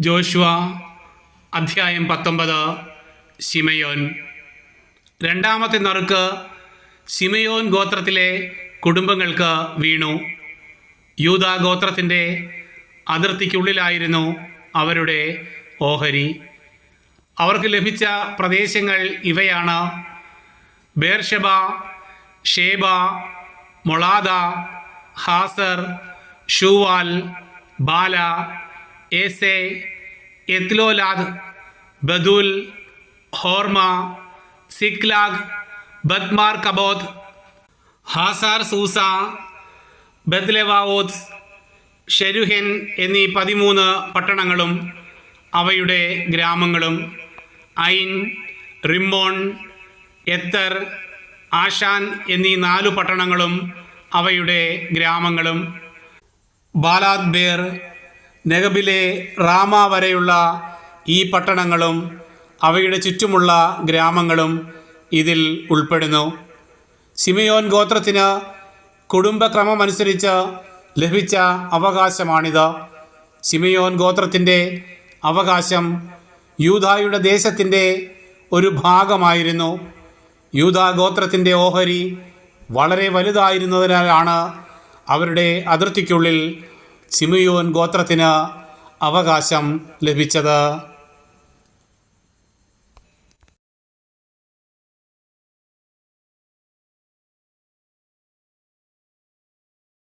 Joshua അധ്യായം 19. ശിമയോൻ. രണ്ടാമത്തെ നറുക്ക് ശിമയോൻ ഗോത്രത്തിലെ കുടുംബങ്ങൾക്ക് വീണു. യൂദാ ഗോത്രത്തിൻ്റെ അതിർത്തിക്കുള്ളിലായിരുന്നു അവരുടെ ഓഹരി. അവർക്ക് ലഭിച്ച പ്രദേശങ്ങൾ ഇവയാണ്: ബേർഷെബ, ഷേബ, മൊളാദ, ഹാസർ, ഷൂവാൽ, ബാല, ഏസെ, എത്ലോലാദ്, ബദുൽ, ഹോർമ, സിക്ലാഗ്, ബത്മാർ കബോത്ത്, ഹാസാർ സൂസ, ബദ്ലെവാവോത്ത്, ഷെരുഹെൻ എന്നീ 13 പട്ടണങ്ങളും അവയുടെ ഗ്രാമങ്ങളും, ഐൻ, റിമ്മോൺ, എത്തർ, ആഷാൻ എന്നീ 4 പട്ടണങ്ങളും അവയുടെ ഗ്രാമങ്ങളും, ബാലാദ് ബേർ, നെഗബിലെ റാമ വരെയുള്ള ഈ പട്ടണങ്ങളും അവയുടെ ചുറ്റുമുള്ള ഗ്രാമങ്ങളും ഇതിൽ ഉൾപ്പെടുന്നു. ശിമയോൻ ഗോത്രത്തിന് കുടുംബക്രമമനുസരിച്ച് ലഭിച്ച അവകാശമാണിത്. ശിമയോൻ ഗോത്രത്തിൻ്റെ അവകാശം യൂദായുടെ ദേശത്തിൻ്റെ ഒരു ഭാഗമായിരുന്നു. യൂദാ ഗോത്രത്തിൻ്റെ ഓഹരി വളരെ വലുതായിരുന്നതിനാലാണ് അവരുടെ അതിർത്തിക്കുള്ളിൽ ശിമയോൻ ഗോത്രത്തിന് അവകാശം ലഭിച്ചത്.